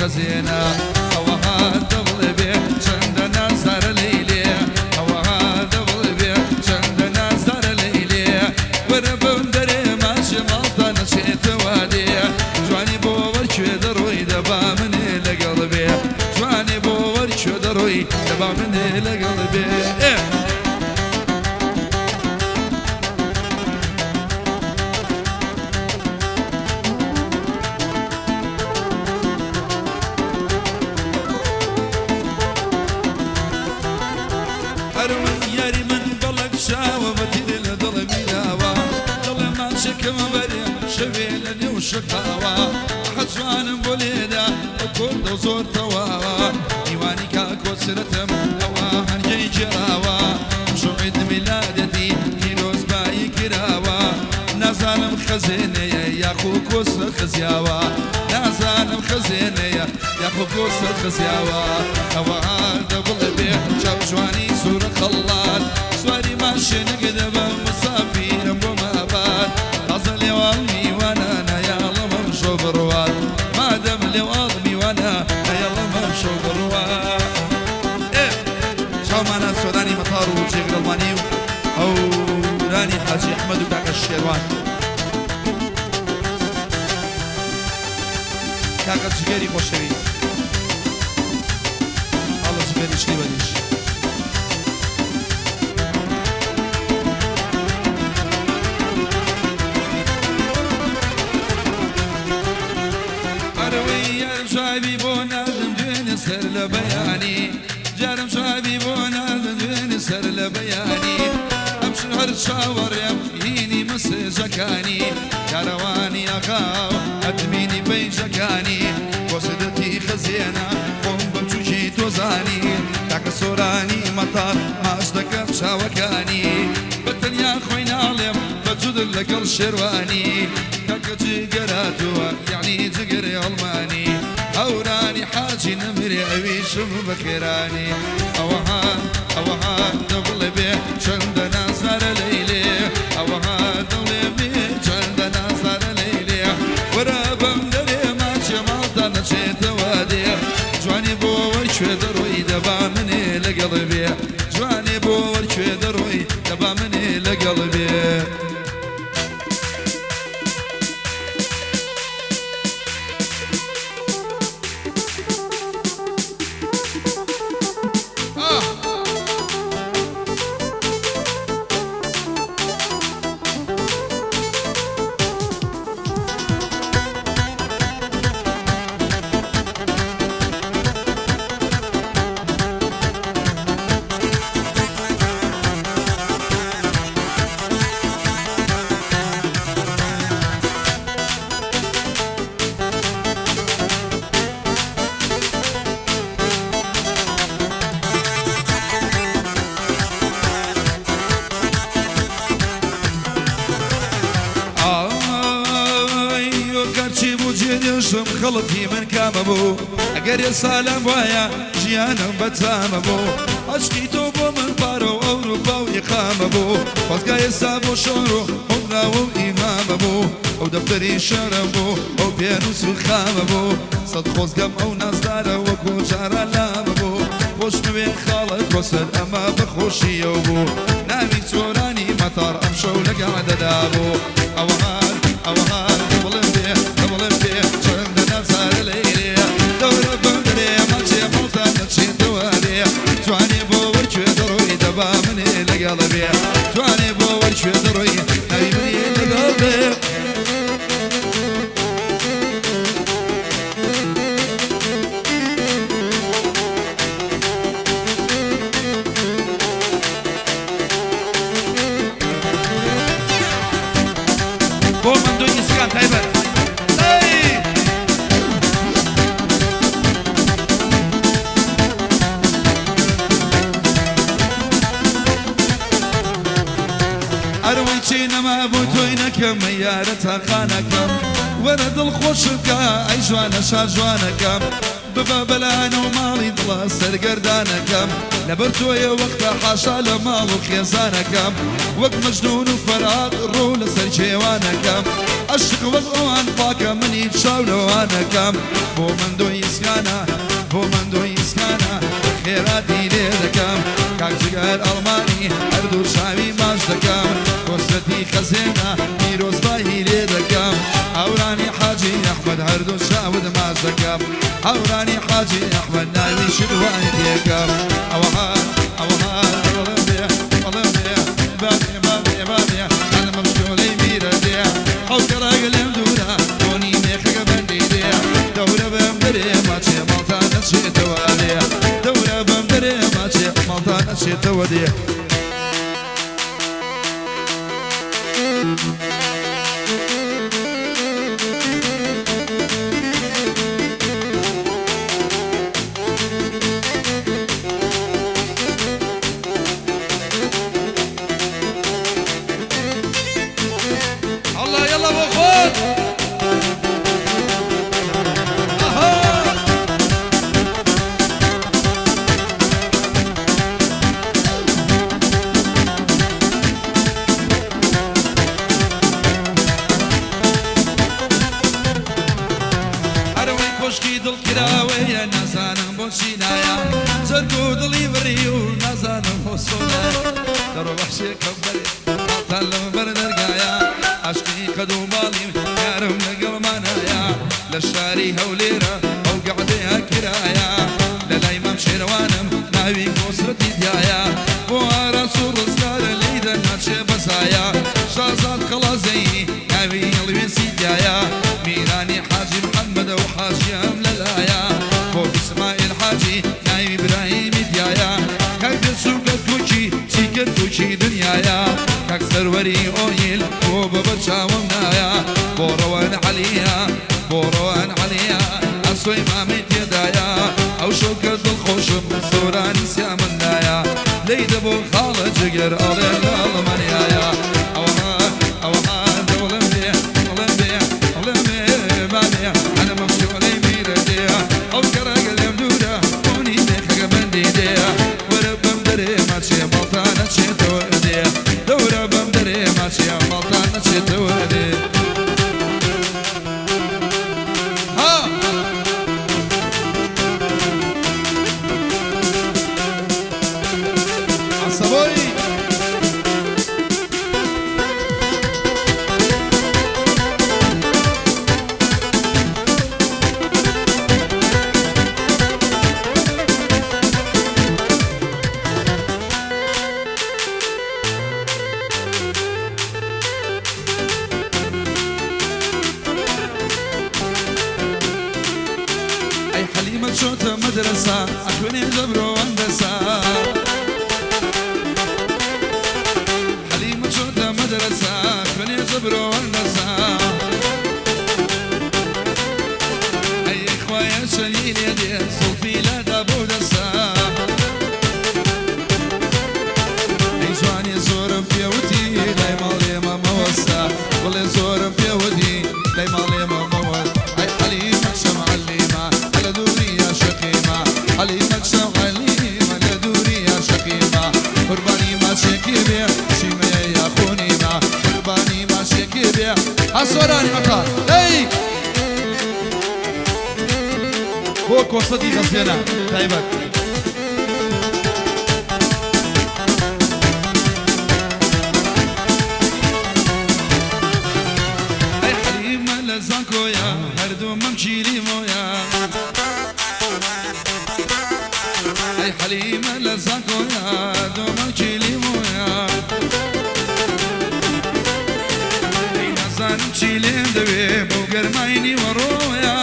خزينة أوها دبل بي چندنا زار ليلي أوها دبل بي چندنا زار ليلي وربم دري ماشي مالطا نشيت وادي جواني بوور كدروي دبا مني لقلبي جواني بوور كدروي دبا مني لقلبي ياري من بلك شاوة متين الظل ميلاوة ظل ما شكم بريم شبيلني وشقاوة حجوان بوليدا وكل وزور تواوة ديواني كاكو سرتم هوا هنجي جراوة مشوعد ميلادتي كيلوز باي كراوة نازالم خزينة يا خوكوس خزياوة نازالم خزينة يا خوكوس خزياوة هوا دبل بيه شاف جواني سور خلال سواري ماشي نقدم مسافير بما بال غزل والمي وانا يلا ممشو بروال ما دم لي والمي وانا يلا ممشو بروال شاو معنا السوداني مطار وجيغ الالماني او راني حاجي احمد وكاكا الشيروان كاكا جيري خوشوي الله جيري شلي وليش شعبي بونا دمدين سر لبياني جارم شعبي بونا دمدين سر لبياني أبشر شاور يميني مسجكاني كارواني أخاو أدميني بيجكاني وصدتي خزينة قوم بمشوشي توزاني تاك سوراني مطار ماشدك شاوكاني بطل يا خوين علم بجد لقل شرواني كاك جيقراتوا يعني جيقري علماني أوراني حاجي نمري أبيش بخيراني أوها دبل بي چندنا زار ليلي أوها دبل بي چندنا زار ليلي ورابم دري ما جمالتا نشيت وادي جواني بور شدروي دبا مني لقلبي جواني بور شدروي دبا مني لقلبي شم خلطي من كامبو اگر يا سلام ويا جيانا بتامبو عشقي توبو من بارو اوروبا ويقامبو فازقا يسابو شورو هنا وإمامبو او دفتري شربو او بيانوس الخامبو صد خوزقم او نازدارا وكو جارا لامبو خوش نبي خالد وسر اما بخوشي يوبو نامي توراني مطار امشو لقعد دابو اوهان دبلن بيه دبلن بيه چندنا زار ليلي دور بندري ماشي مالطا نشيت وادي جواني بور كدروي دبا مني لقلبي جواني بور كدروي مني لقلبي بو من دوني سكان تايبر أرويتشينا ما بوتوينكم ميارتها خانكم ورد الخوشكا أي جوانا شا جوانكم ببا بلان وماڵی دڵە سەرگەردانەکەم لەبەر تۆیە وەختە حاشا لە ماڵ و خێزانەکەم وەک مەجنون و فەرات ڕوو لەسەر کێوانەکەم عەشق وەک ئەوان پاکە منی چاولەوانەکەم بۆ من دۆی ئیسکانە بۆ من دۆی ئیسکانە خێراتی لێ دەکەم کاک جگەر ئەڵمانی هەردوو شاوی ماش دەکەم کۆسرەتی خەزێنە پیرۆزبایی لێ دەکەم هەورانی حاجی ئەحمەد هەردوو شاود ماش دەکەم هەورانی حاجی ئەحمەد ناوی شدوانی دێکەم ئەوەها ئەوەها بەڵێم بێ بەڵێم بێ بابێ بابێ بابێ ئەنە مەمشکۆلەی میرە دێ حەوکەڕەگە لێم دوورە بۆنی مێخەکە بەندی دێ دەورە بەم دەرێ ماچێ ماڵتان نەچێتەوە دێ دەورە بەم دەرێ ماچێ ماڵتان نەچێتەوە دێ خوشکی دڵ کراوەیە نازانم بۆچی نایە جەرگ و دڵی بڕی و نازانم بۆ سۆدە دەڕۆ بەخشێکە بەرێ هاڵتان لەم بەر دەرگایە عەشقی قەد و باڵیم یارم لەگەڵمانایە لە شاری هەولێرە ئەو گەعدەیە کرایە لە لای مەم شێروانم ناوی کۆسرەتی دیایە بۆ ئاراس و ڕزگارە لێیدە ناچێ بەزایە شازاد قەڵازەیی ناوی هەڵوێسی دیایە میرانی حاجی محەممەدە و حاجیم لەلایە بۆ ئیسماعیل حاجی ناوی ئیبراهیمی دیایە کاک دەسوگە تووکی چیکرد تووکی دنیایە کاک سەروەری ئۆیل بۆ بەبەر چاوم نایە بۆ ڕەوان عەلیە بۆ ڕەوان عەلیە ئەسۆی مامی تێدایە ئەو شەوکە دڵخۆشم سۆرانی سیامن نایە لێی دەبۆ خاڵە جگەر ئەڵێ لەڵمانیایە ئەوها ئەوها دەوڵم بێ دەوڵم بێ دەوڵم بێ بابێ ئەنە مەمشکۆلەی میرە دێ ئەو کەڕەگە لێم دوورە بۆنی مێخەکە بەندی دێ وەرە بەم دەرێ ماچێ ماڵتان نەچێتەوە دێ دەورە بەم دەرێ ماچێ ماڵتان نەچێتەوە دێ شوتە مەدرسە ئەخوێنێ دەبرۆ هەندەسە حەلیمە چۆتە مەدرسە ئەخوێنێ دەبرۆ هەندەسە ئەی خوایە چەنی لێ دێ زوڵفی لەدا بۆ دەسە ئەی جوانی زۆرم پێوتی لای ماڵێمە مەوەسە بڵێ زۆرم پێوتی لای ماڵێمە مەوەس ئەی حەلیمە شەمعەلیمە هەلە دووری حەلیمە شەمعەلیمە لە دووری یا شەقیمە قوربانی ماچێکی بێ شیمەیە یا خۆنیمە قوربانی ماچێکی بێ هەسۆرانی مەکار ئەی بۆ کۆسەتی خەزێنە تایبەت ئەی حەلیمە لە زانکۆیە هەردوو مەمچیلی مۆیە ئەی حەلیمە لە زانکۆیە هەردوو مەمچیلی مۆیە ئەی نازانم چی لێم دەوێ بۆ گەرمای نیوەڕۆیە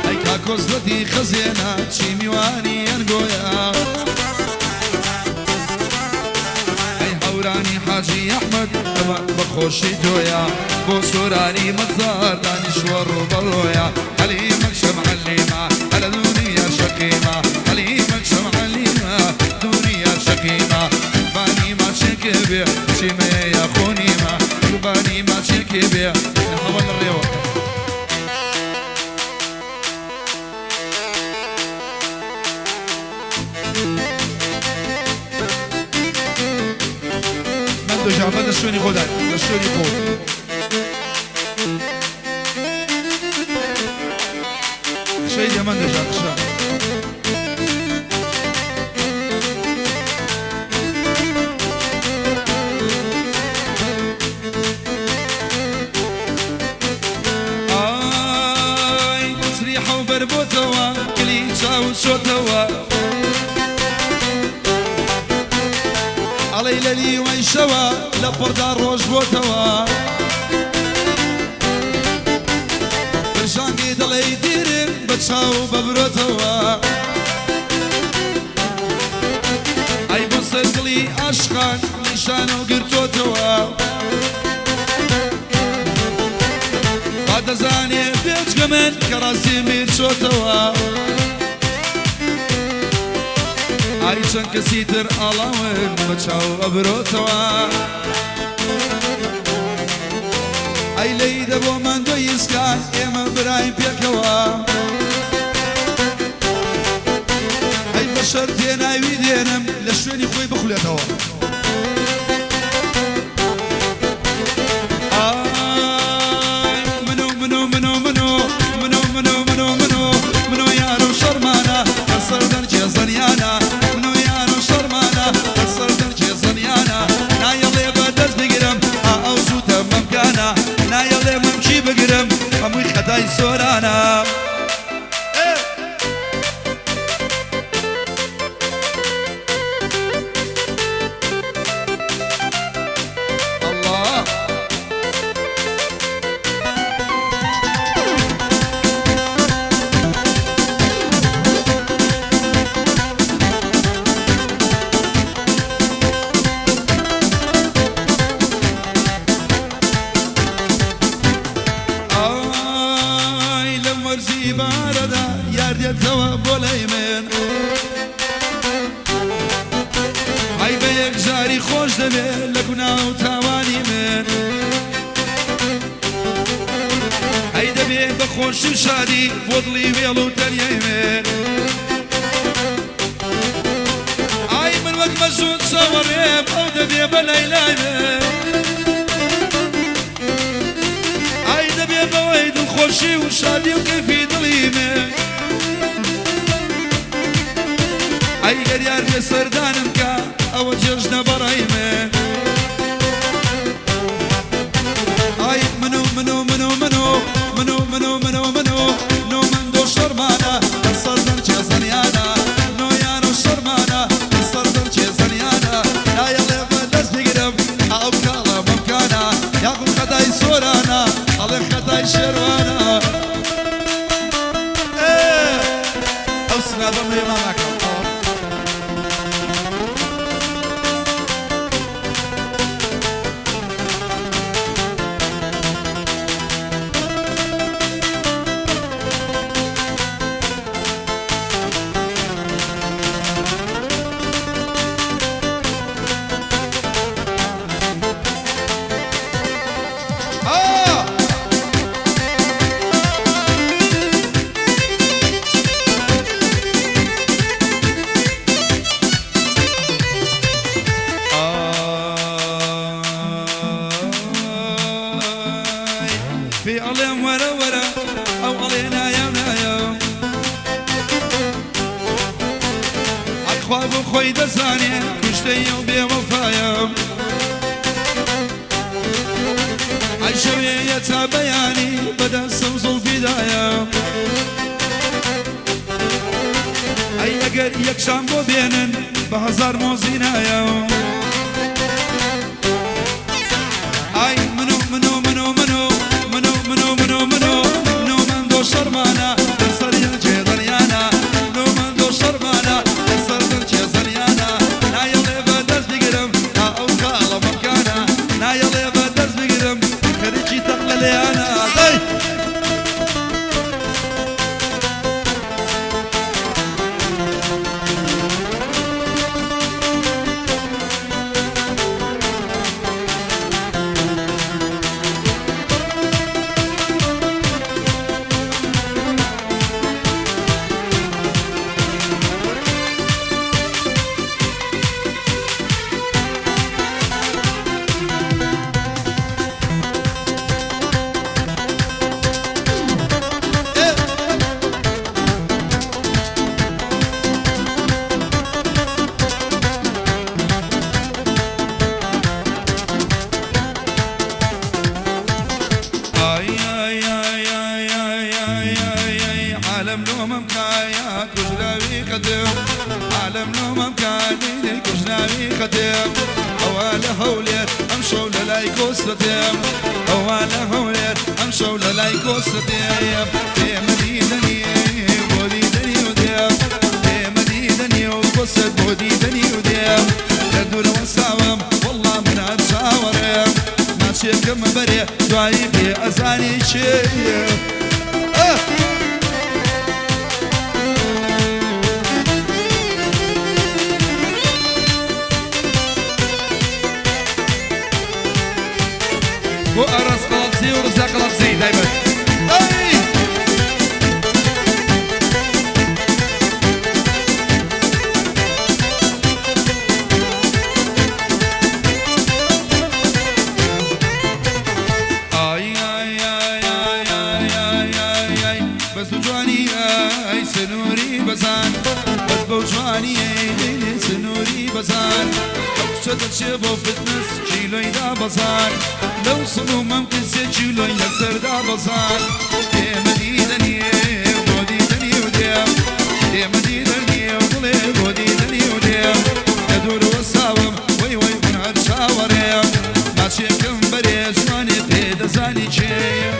ئەی کاکۆزڵەتی خەزێنە چی میوانی ئەنگۆیە ئەی هەورانی حاجی ئەحمەد ئەمە بەخۆشی تۆیە بۆ سۆرانی مەقدار دانیشوە ڕووبەڕۆیە حەلیمە شەمعەلیمە هەلە دووریا شەقیمە حەلیمە شەمعەلیمە دووریا شەقیمە قوربانی ماچێکێ بێ چیمەیە یا خۆنیمە قوربانی ماچێکێ بێ هەوە لە ڕێوە شعبان لشوني خدای لشونی خود شهید من داشت شام آی صریح و بربوتوا کلی چاو شوتوا علي للي ويشوا لبردار روج بوتوا برشان قيد الله يديرن بتشاو ببروتوا اي بصر قلي اشخان نشانو قرتوتوا بعد زاني بيت قمن كراسي مير شوتوا اي چن کسی تر آلاون بچاو ابروتوا اي ليدا بو من دو يسكان ايما برايم بيكوا اي بشرتين اي ويدينم لشوني خوي بخليتوا اي منو منو منو منو منو منو منو منو منو يارو شرمانا كسر درجة زنيانا بقرم هموي خداي سورانا الله مرزي باردا ياردي توا بوليمن هاي بيك جاري خوش دبي لكنا وتواني من هاي دبي بخوش وشادي وضلي ويلو تنيمن هاي من وقت مجود صوريم او دبي بلايلايمن بويد الخوشي وشادي وكيفي ظليمه اي قريار يسر دانمكا او جرجنا برايمه اي منو منو منو منو منو منو منو منو نو من دو شرمانا كسر درجة زنيانا نو يانو شرمانا كسر درجة زنيانا لا يلا فلس بقرب او كالا ممكانا ياخد خداي سورانا على خداي شروانا ايه اوسنا ضمي مامك في عليهم ورا ورا او علينا يومنا يوم اخواب خوي دزاني كشتي يوم بوفايا عالشوية يتابياني بدا سوزل في دايا اي اقر يكشام بو بينن بهزار موزينا يوم اي منو منو منو منو منو منو منو منو منو من دو شرمانا كسر الجي ضريانا منو من دو شرمانا كسر الجي ضريانا نا يلي بدز بقرم او كالا مكانا نا يلي بدز بقرم خريجي تقللي انا ويا كجراوي قدم عالم لو ممكن كجراوي قدم أول هولير أمشوا للايكو ستيم أول هولير أمشوا للايكو ستيم في مدينة بودي دني وديم في مدينة وقصة بودي دني وديم يدور وساوم والله من أتشاورم ماشي كم بري دعي في أزاني شيء وأرز قلبسي ورزاق قلبسي دايما آي آي آي آي آي آي آي آي بس بجواني آي سنوري بزان بس بجواني آي سنوري بزان شدت شبو فتنس كيلوي دا بزان لو صنو ممكن سجلو يكسر دا بزان يا مدينة بودي دني وديم يا مدينة وطلي بودي دني وديم يدور وساوم وي وي من هالشاوريم ماشي كم بري جواني في دزاني شيء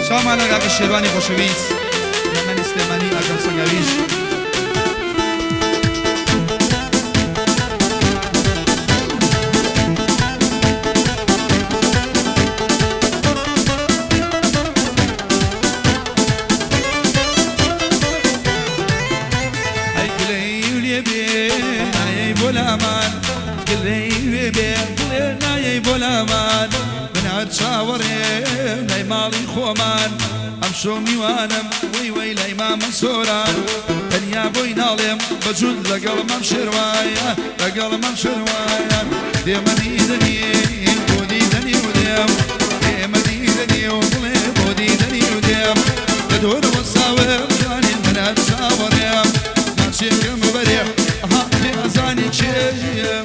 شامانا قاق الشيرواني خوشويس يمن سليماني أقام سنگاويش هاي قليل يبين هاي بولامان قليل يبين قليل هاي بولامان من عد شاورين هاي مالي خومان أمشو ميوانم وي وي لاي ما منصوران دنيا بوي نالم بجود لقل ممشروايا لقل ممشروايا دي مدينة بودي دني وديم دي مدينة وطلي بودي دني وديم تدور وصاوم جاني من هالشاوريم ماشي كم بريم ها في أزاني شيم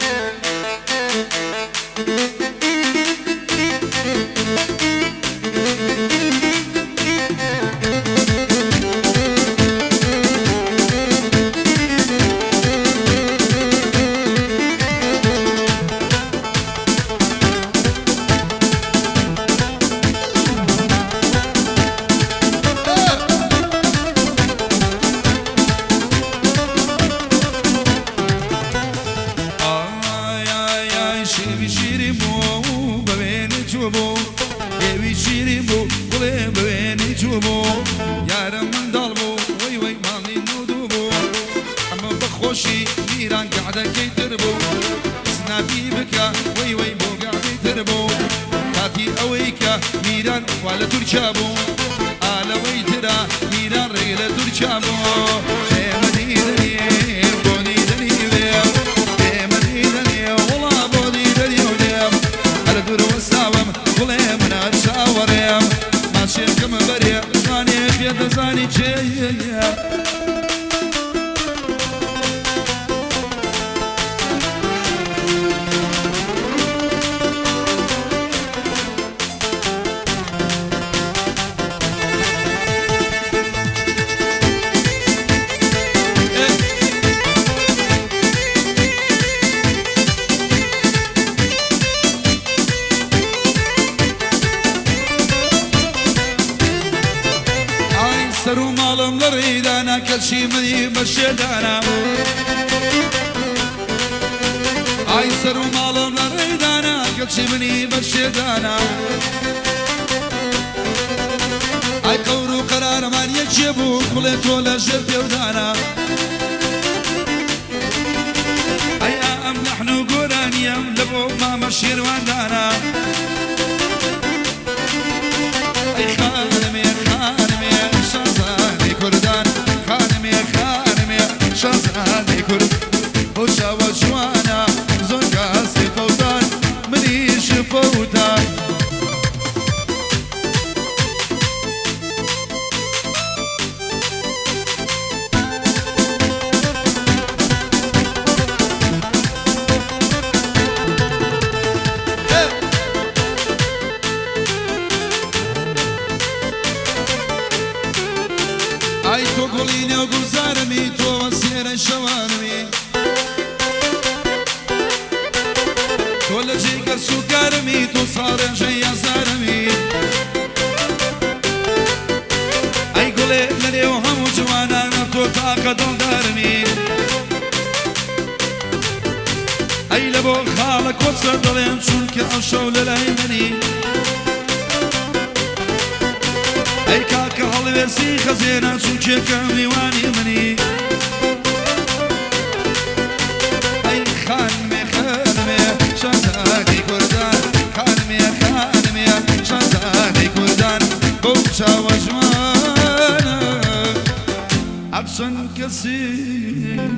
يارم من ضلبو وي وي مالي نودوبو اما بخوشي ميران قاعدة كي تربو سنابي بكا وي وي بو قاعدة تربو كاتي اويكا ميران ولا ترشابو آلا وي ترى ميران ريلة ترشابو مدينة بودي دني وديم مدينة والله بودي دني وديم على دور وساوم ولي من اتشاوريم ماشي كم بريم زاني في زاني شيء سرو مالم لريدانا كل شي مني بشدانا اي سرو مالم لريدانا كل شي مني بشدانا اي قورو قرار ما يجيبو كلت ولا جرب يودانا اي ام نحن قرانيا لبو ما مشير واندانا اي خانمي شازاني كردان خانمي شازاني كرد وشا وجوانا زنقا سيفوتان مني شفوتان قدم دارني أي لبو خالك وصل ضليم شونك أوشو للأيمني أي كاك هالبسي خزينة شونك كميواني مني أي خانمي شانتاكي كردان خانمي شانتاكي كردان بوشا وجوانا عبسن كسير